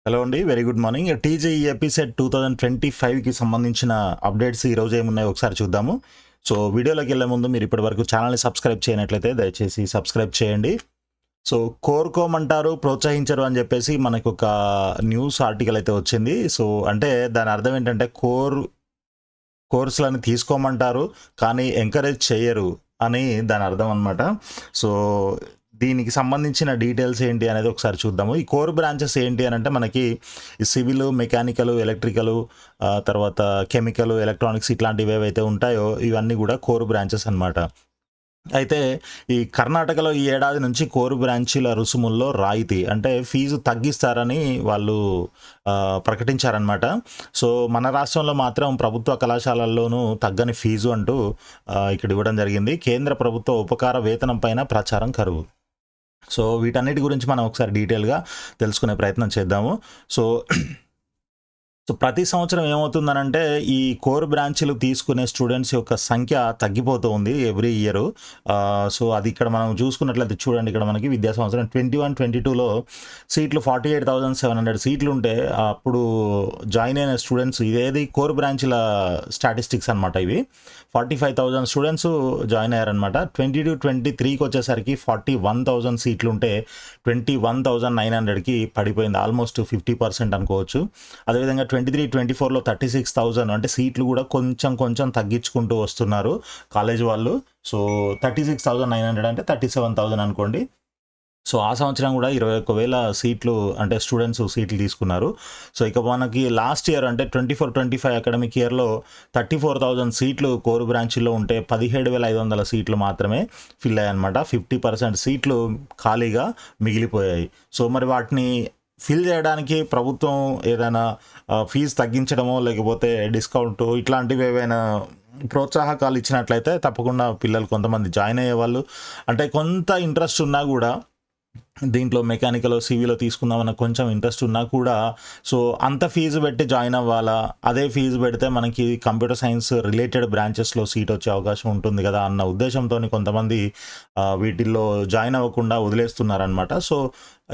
Hello అండి. Very good morning. TGE APCET 2025కి సంబంధించిన అప్డేట్స్ ఈరోజు ఏమున్నాయో ఒకసారి చూద్దాము. సో వీడియోలోకి వెళ్ళే ముందు మీరు ఇప్పటివరకు ఛానల్ని సబ్స్క్రైబ్ చేయనట్లయితే దయచేసి సబ్స్క్రైబ్ చేయండి. సో కోరుకోమంటారు, ప్రోత్సహించరు అని చెప్పేసి మనకు ఒక న్యూస్ ఆర్టికల్ అయితే వచ్చింది. సో అంటే దాని అర్థం ఏంటంటే కోర్సులను తీసుకోమంటారు కానీ ఎంకరేజ్ చేయరు అని దాని అర్థం అనమాట. సో దీనికి సంబంధించిన డీటెయిల్స్ ఏంటి అనేది ఒకసారి చూద్దాము. ఈ కోర్ బ్రాంచెస్ ఏంటి అని అంటే మనకి సివిల్, మెకానికల్, ఎలక్ట్రికల్, తర్వాత కెమికల్, ఎలక్ట్రానిక్స్ ఇట్లాంటివి ఏవైతే ఉంటాయో ఇవన్నీ కూడా కోర్ బ్రాంచెస్ అనమాట. అయితే ఈ కర్ణాటకలో ఈ ఏడాది నుంచి కోర్ బ్రాంచీల రుసుముల్లో రాయితీ అంటే ఫీజు తగ్గిస్తారని వాళ్ళు ప్రకటించారనమాట. సో మన రాష్ట్రంలో మాత్రం ప్రభుత్వ కళాశాలల్లోనూ తగ్గని ఫీజు అంటూ ఇక్కడ ఇవ్వడం జరిగింది. కేంద్ర ప్రభుత్వ ఉపకార వేతనం పైన ప్రచారం కరువు. సో వీటన్నిటి గురించి మనం ఒకసారి డీటెయిల్గా తెలుసుకునే ప్రయత్నం చేద్దాము. సో ప్రతి సంవత్సరం ఏమవుతుందనంటే ఈ కోర్ బ్రాంచ్లు తీసుకునే స్టూడెంట్స్ యొక్క సంఖ్య తగ్గిపోతూ ఉంది ఎవ్రీ ఇయర్. సో అది ఇక్కడ మనం చూసుకున్నట్లయితే చూడండి, ఇక్కడ మనకి విద్యా సంవత్సరం 21-22లో సీట్లు 48,700 సీట్లు ఉంటే అప్పుడు జాయిన్ అయిన స్టూడెంట్స్, ఇదేది కోర్ బ్రాంచ్ల స్టాటిస్టిక్స్ అనమాట. ఇవి 45,000 స్టూడెంట్స్ జాయిన్ అయ్యారనమాట. 22-23కి వచ్చేసరికి 41,000 సీట్లు ఉంటే 21,900కి పడిపోయింది. ఆల్మోస్ట్ 50% అనుకోవచ్చు. అదేవిధంగా 23-24లో 36,000 అంటే సీట్లు కూడా కొంచెం తగ్గించుకుంటూ వస్తున్నారు కాలేజ్ వాళ్ళు. సో 36,900 అంటే 37,000 అనుకోండి. సో ఆ సంవత్సరం కూడా 21,000 సీట్లు అంటే స్టూడెంట్స్ సీట్లు తీసుకున్నారు. సో ఇక మనకి లాస్ట్ ఇయర్ అంటే 24-25 అకాడమిక్ ఇయర్లో 34,000 సీట్లు కోర్ బ్రాంచ్లో ఉంటే 17,500 సీట్లు మాత్రమే ఫిల్ అయ్యాయి అనమాట. 50% సీట్లు ఖాళీగా మిగిలిపోయాయి. సో మరి వాటిని ఫిల్ చేయడానికి ప్రభుత్వం ఏదైనా ఫీజు తగ్గించడమో లేకపోతే డిస్కౌంట్ ఇట్లాంటివి ఏవైనా ప్రోత్సాహకాలు ఇచ్చినట్లయితే తప్పకుండా పిల్లలు కొంతమంది జాయిన్ అయ్యేవాళ్ళు. అంటే కొంత ఇంట్రెస్ట్ ఉన్నా కూడా దీంట్లో మెకానికల్, సివిలో తీసుకుందామన్న కొంచెం ఇంట్రెస్ట్ ఉన్నా కూడా సో అంత ఫీజు పెట్టి జాయిన్ అవ్వాలా, అదే ఫీజు పెడితే మనకి కంప్యూటర్ సైన్స్ రిలేటెడ్ బ్రాంచెస్లో సీట్ వచ్చే అవకాశం ఉంటుంది కదా అన్న ఉద్దేశంతో కొంతమంది వీటిల్లో జాయిన్ అవ్వకుండా వదిలేస్తున్నారనమాట. సో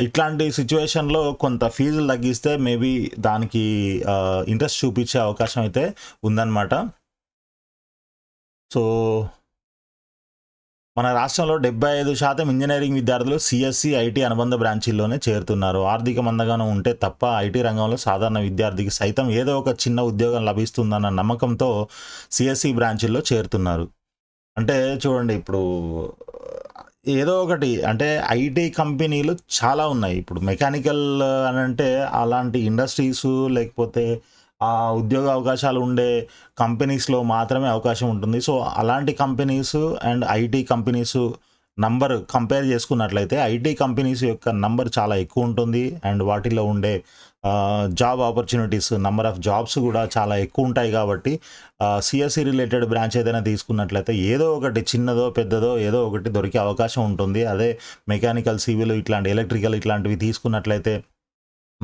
ఇట్లాంటి సిచ్యువేషన్లో కొంత ఫీజులు తగ్గిస్తే మేబీ దానికి ఇంట్రెస్ట్ చూపించే అవకాశం అయితే ఉందన్నమాట. సో మన రాష్ట్రంలో 75% ఇంజనీరింగ్ విద్యార్థులు సిఎస్సి, ఐటీ అనుబంధ బ్రాంచీల్లోనే చేరుతున్నారు. ఆర్థిక మందగానం ఉంటే తప్ప ఐటీ రంగంలో సాధారణ విద్యార్థికి సైతం ఏదో ఒక చిన్న ఉద్యోగం లభిస్తుందన్న నమ్మకంతో సిఎస్సి బ్రాంచీల్లో చేరుతున్నారు. అంటే చూడండి, ఇప్పుడు ఏదో ఒకటి అంటే ఐటీ కంపెనీలు చాలా ఉన్నాయి. ఇప్పుడు మెకానికల్ అని అంటే అలాంటి ఇండస్ట్రీసు లేకపోతే ఆ ఉద్యోగ అవకాశాలు ఉండే కంపెనీస్లో మాత్రమే అవకాశం ఉంటుంది. సో అలాంటి companies and IT companies number compare చేసుకున్నట్లయితే ఐటీ కంపెనీస్ యొక్క నంబర్ చాలా ఎక్కువ ఉంటుంది అండ్ వాటిలో ఉండే job opportunities, number of jobs కూడా చాలా ఎక్కువ ఉంటాయి. కాబట్టి సిఎస్సి రిలేటెడ్ బ్రాంచ్ ఏదైనా తీసుకున్నట్లయితే ఏదో ఒకటి చిన్నదో పెద్దదో ఏదో ఒకటి దొరికే అవకాశం ఉంటుంది. అదే మెకానికల్, సివిల్ ఇట్లాంటి ఎలక్ట్రికల్ ఇట్లాంటివి తీసుకున్నట్లయితే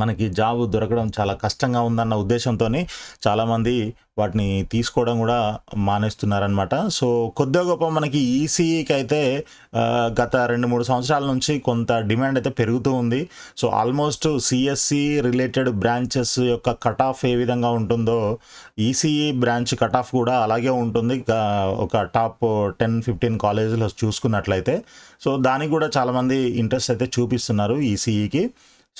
మనకి జాబ్ దొరకడం చాలా కష్టంగా ఉందన్న ఉద్దేశంతో చాలామంది వాటిని తీసుకోవడం కూడా మానేస్తున్నారనమాట. సో కొద్దిగా గొప్ప మనకి ఈసీఈకి అయితే గత 2-3 సంవత్సరాల నుంచి కొంత డిమాండ్ అయితే పెరుగుతూ ఉంది. So almost CSC related branches యొక్క కట్ ఆఫ్ ఏ విధంగా ఉంటుందో ఈసీఈ బ్రాంచ్ కట్ ఆఫ్ కూడా అలాగే ఉంటుంది. ఒక టాప్ 10-15 కాలేజీలో చూసుకున్నట్లయితే సో దానికి కూడా చాలామంది ఇంట్రెస్ట్ అయితే చూపిస్తున్నారు ఈసీఈకి.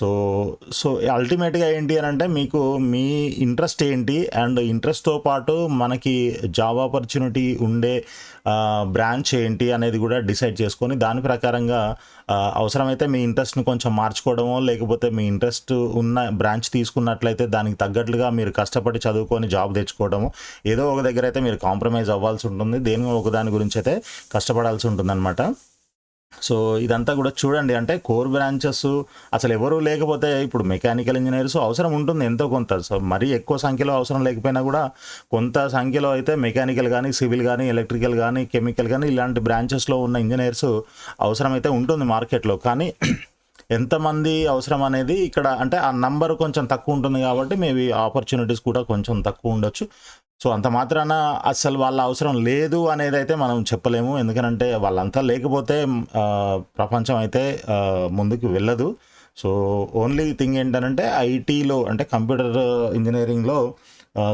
సో అల్టిమేట్గా ఏంటి అని అంటే మీకు మీ ఇంట్రెస్ట్ ఏంటి అండ్ ఇంట్రెస్ట్తో పాటు మనకి జాబ్ ఆపర్చునిటీ ఉండే బ్రాంచ్ ఏంటి అనేది కూడా డిసైడ్ చేసుకొని దాని ప్రకారంగా అవసరమైతే మీ ఇంట్రెస్ట్ని కొంచెం మార్చుకోవడమో లేకపోతే మీ ఇంట్రెస్ట్ ఉన్న బ్రాంచ్ తీసుకున్నట్లయితే దానికి తగ్గట్లుగా మీరు కష్టపడి చదువుకొని జాబ్ తెచ్చుకోవడము, ఏదో ఒక దగ్గర అయితే మీరు కాంప్రమైజ్ అవ్వాల్సి ఉంటుంది. దేని ఒకదాని గురించి అయితే కష్టపడాల్సి ఉంటుందన్నమాట. సో ఇదంతా కూడా చూడండి, అంటే కోర్ బ్రాంచెస్ అసలు ఎవరు లేకపోతే ఇప్పుడు మెకానికల్ ఇంజనీర్స్ అవసరం ఉంటుంది ఎంతో కొంత. సో మరీ ఎక్కువ సంఖ్యలో అవసరం లేకపోయినా కూడా కొంత సంఖ్యలో అయితే మెకానికల్ కానీ, సివిల్ కానీ, ఎలక్ట్రికల్ కానీ, కెమికల్ కానీ ఇలాంటి బ్రాంచెస్లో ఉన్న ఇంజనీర్స్ అవసరమైతే ఉంటుంది మార్కెట్లో. కానీ ఎంతమంది అవసరం అనేది ఇక్కడ అంటే ఆ నంబర్ కొంచెం తక్కువ ఉంటుంది కాబట్టి మేబీ ఆపర్చునిటీస్ కూడా కొంచెం తక్కువ ఉండొచ్చు. సో అంత మాత్రాన అసలు వాళ్ళ అవసరం లేదు అనేది అయితే మనం చెప్పలేము. ఎందుకంటే వాళ్ళంతా లేకపోతే ప్రపంచం అయితే ముందుకు వెళ్ళదు. సో ఓన్లీ థింగ్ ఏంటంటే ఐటీలో అంటే కంప్యూటర్ ఇంజనీరింగ్లో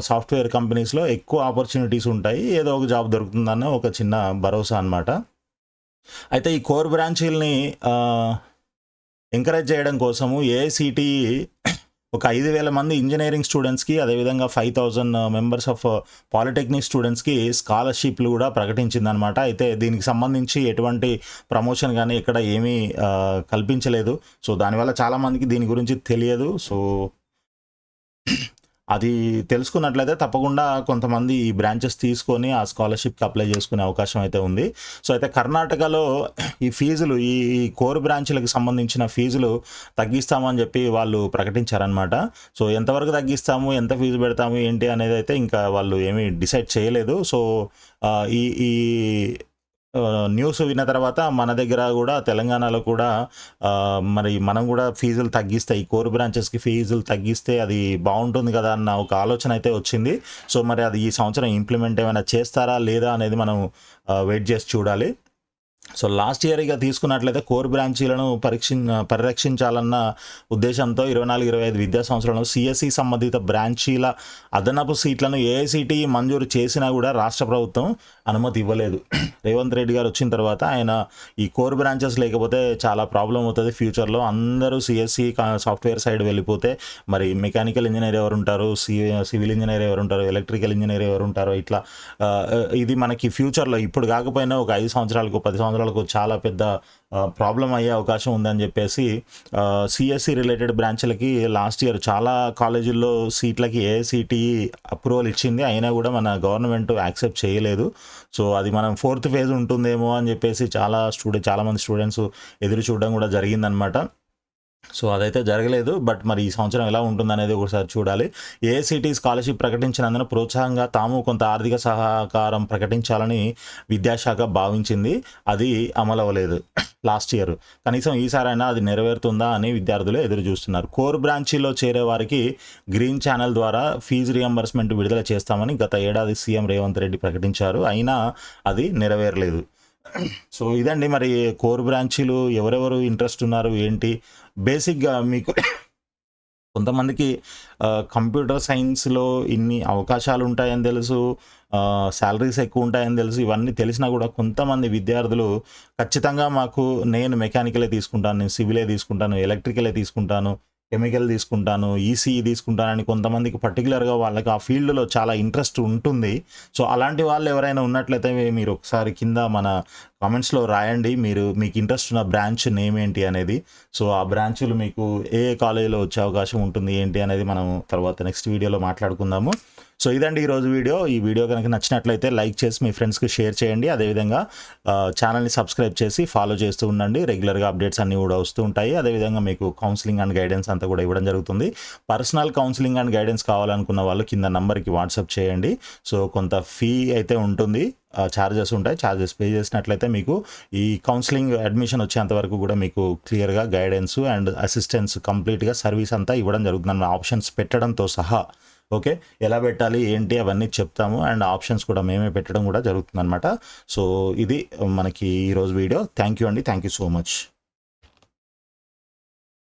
సాఫ్ట్వేర్ కంపెనీస్లో ఎక్కువ ఆపర్చునిటీస్ ఉంటాయి, ఏదో ఒక జాబ్ దొరుకుతుందన్న ఒక చిన్న భరోసా అనమాట. అయితే ఈ కోర్ బ్రాంచీలని ఎంకరేజ్ చేయడం కోసము ఏఐసిటిఈ ఒక 5,000 మంది ఇంజనీరింగ్ స్టూడెంట్స్కి, అదేవిధంగా 5,000 మెంబర్స్ ఆఫ్ పాలిటెక్నిక్ స్టూడెంట్స్కి స్కాలర్షిప్లు కూడా ప్రకటించిందనమాట. అయితే దీనికి సంబంధించి ఎటువంటి ప్రమోషన్ కానీ ఇక్కడ ఏమీ కల్పించలేదు. సో దానివల్ల చాలామందికి దీని గురించి తెలియదు. సో అది తెలుసుకున్నట్లయితే తప్పకుండా కొంతమంది ఈ బ్రాంచెస్ తీసుకొని ఆ స్కాలర్షిప్కి అప్లై చేసుకునే అవకాశం అయితే ఉంది. సో అయితే కర్ణాటకలో ఈ ఫీజులు, ఈ కోర్ బ్రాంచ్లకు సంబంధించిన ఫీజులు తగ్గిస్తామని చెప్పి వాళ్ళు ప్రకటించారనమాట. సో ఎంతవరకు తగ్గిస్తాము, ఎంత ఫీజు పెడతాము ఏంటి అనేది అయితే ఇంకా వాళ్ళు ఏమీ డిసైడ్ చేయలేదు. సో ఈ ఈ న్యూస్ విన్న తర్వాత మన దగ్గర కూడా తెలంగాణలో కూడా మరి మనం కూడా ఫీజులు తగ్గిస్తే, ఈ కోర్ బ్రాంచెస్కి ఫీజులు తగ్గిస్తే అది బాగుంటుంది కదా అన్న ఒక ఆలోచన అయితే వచ్చింది. సో మరి అది ఈ సంవత్సరం ఇంప్లిమెంట్ ఏమైనా చేస్తారా లేదా అనేది మనం వెయిట్ చేసి చూడాలి. సో లాస్ట్ ఇయర్ ఇక తీసుకున్నట్లయితే కోర్ బ్రాంచీలను పరిరక్షించాలన్న ఉద్దేశంతో 24-25 విద్యా సంవత్సరంలో సిఎస్సి సంబంధిత బ్రాంచీల అదనపు సీట్లను ఏఐసిటిఈ మంజూరు చేసినా కూడా రాష్ట్ర ప్రభుత్వం అనుమతి ఇవ్వలేదు. రేవంత్ రెడ్డి గారు వచ్చిన తర్వాత ఆయన ఈ కోర్ బ్రాంచెస్ లేకపోతే చాలా ప్రాబ్లం అవుతుంది ఫ్యూచర్లో, అందరూ సిఎస్సి సాఫ్ట్వేర్ సైడ్ వెళ్ళిపోతే మరి మెకానికల్ ఇంజనీర్ ఎవరు ఉంటారు, సివిల్ ఇంజనీర్ ఎవరు ఉంటారు, ఎలక్ట్రికల్ ఇంజనీర్ ఎవరు ఉంటారో, ఇట్లా ఇది మనకి ఫ్యూచర్లో ఇప్పుడు కాకపోయినా ఒక 5 సంవత్సరాలకు 10 సంవత్సరాలకు చాలా పెద్ద ప్రాబ్లం అయ్యే అవకాశం ఉందని చెప్పేసి సిఎస్సి రిలేటెడ్ బ్రాంచ్లకి లాస్ట్ ఇయర్ చాలా కాలేజీల్లో సీట్లకి ఏఐసిటిఈ అప్రూవల్ ఇచ్చింది, అయినా కూడా మన గవర్నమెంట్ యాక్సెప్ట్ చేయలేదు. సో అది మనం 4th ఫేజ్ ఉంటుందేమో అని చెప్పేసి చాలామంది స్టూడెంట్స్ ఎదురు చూడడం కూడా జరిగిందనమాట. సో అదైతే జరగలేదు. బట్ మరి ఈ సంవత్సరం ఎలా ఉంటుందనేది ఒకసారి చూడాలి. ఏఐసిటి స్కాలర్షిప్ ప్రకటించినందున ప్రోత్సాహంగా తాము కొంత ఆర్థిక సహకారం ప్రకటించాలని విద్యాశాఖ భావించింది. అది అమలవ్వలేదు లాస్ట్ ఇయర్. కనీసం ఈసారైనా అది నెరవేరుతుందా అని విద్యార్థులు ఎదురు చూస్తున్నారు. కోర్ బ్రాంచీలో చేరే వారికి గ్రీన్ ఛానల్ ద్వారా ఫీజు రియంబర్స్మెంట్ విడుదల చేస్తామని గత ఏడాది సీఎం రేవంత్ రెడ్డి ప్రకటించారు, అయినా అది నెరవేరలేదు. సో ఇదండి మరి కోర్ బ్రాంచీలు ఎవరెవరు ఇంట్రెస్ట్ ఉన్నారు ఏంటి. బేసిక్గా మీకు కొంతమందికి కంప్యూటర్ సైన్స్లో ఇన్ని అవకాశాలు ఉంటాయని తెలుసు, శాలరీస్ ఎక్కువ ఉంటాయని తెలుసు. ఇవన్నీ తెలిసినా కూడా కొంతమంది విద్యార్థులు ఖచ్చితంగా నేను మెకానికలే తీసుకుంటాను, నేను సివిలే తీసుకుంటాను, ఎలక్ట్రికలే తీసుకుంటాను, కెమికల్ తీసుకుంటాను, ఈసీఈ తీసుకుంటానని కొంతమందికి పర్టికులర్గా వాళ్ళకి ఆ ఫీల్డ్లో చాలా ఇంట్రెస్ట్ ఉంటుంది. సో అలాంటి వాళ్ళు ఎవరైనా ఉన్నట్లయితే మీరు ఒకసారి కింద మన కామెంట్స్లో రాయండి, మీకు ఇంట్రెస్ట్ ఉన్న బ్రాంచ్ నేమ్ ఏంటి అనేది. సో ఆ బ్రాంచ్లు మీకు ఏ కాలేజీలో వచ్చే అవకాశం ఉంటుంది ఏంటి అనేది మనం తర్వాత నెక్స్ట్ వీడియోలో మాట్లాడుకుందాము. సో ఇదండి ఈరోజు వీడియో. ఈ వీడియో కనుక నచ్చినట్లయితే లైక్ చేసి మీ ఫ్రెండ్స్కి షేర్ చేయండి. అదేవిధంగా ఛానల్ని సబ్స్క్రైబ్ చేసి ఫాలో చేస్తూ ఉండండి. రెగ్యులర్గా అప్డేట్స్ అన్నీ కూడా వస్తూ ఉంటాయి. అదేవిధంగా మీకు కౌన్సిలింగ్ అండ్ గైడెన్స్ అంతా కూడా ఇవ్వడం జరుగుతుంది. పర్సనల్ కౌన్సిలింగ్ అండ్ గైడెన్స్ కావాలనుకున్న వాళ్ళు కింద నంబర్కి వాట్సాప్ చేయండి. సో కొంత ఫీ అయితే ఉంటుంది, ఛార్జెస్ ఉంటాయి. ఛార్జెస్ పే చేసినట్లయితే మీకు ఈ కౌన్సిలింగ్ అడ్మిషన్ వచ్చేంత వరకు కూడా మీకు క్లియర్గా గైడెన్స్ అండ్ అసిస్టెన్స్ కంప్లీట్గా సర్వీస్ అంతా ఇవ్వడం జరుగుతుంది, ఆప్షన్స్ పెట్టడంతో సహా. ఓకే, ఎలా పెట్టాలి ఏంటి అవన్నీ చెప్తాము, అండ్ ఆప్షన్స్ కూడా మేమే పెట్టడం కూడా జరుగుతుంది అనమాట. సో ఇది మనకి ఈరోజు వీడియో. థ్యాంక్ యూ అండి, థ్యాంక్ యూ సో మచ్.